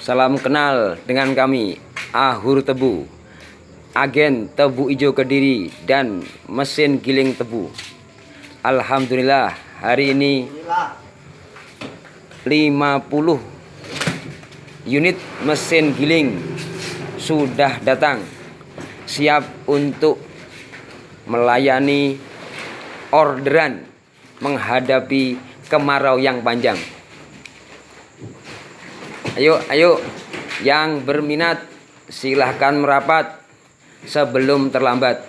Salam kenal dengan kami, Ahur Tebu, agen tebu ijo Kediri dan mesin giling tebu. Alhamdulillah hari ini 50 unit mesin giling sudah datang, siap untuk melayani orderan menghadapi kemarau yang panjang. Ayo yang berminat silahkan merapat sebelum terlambat.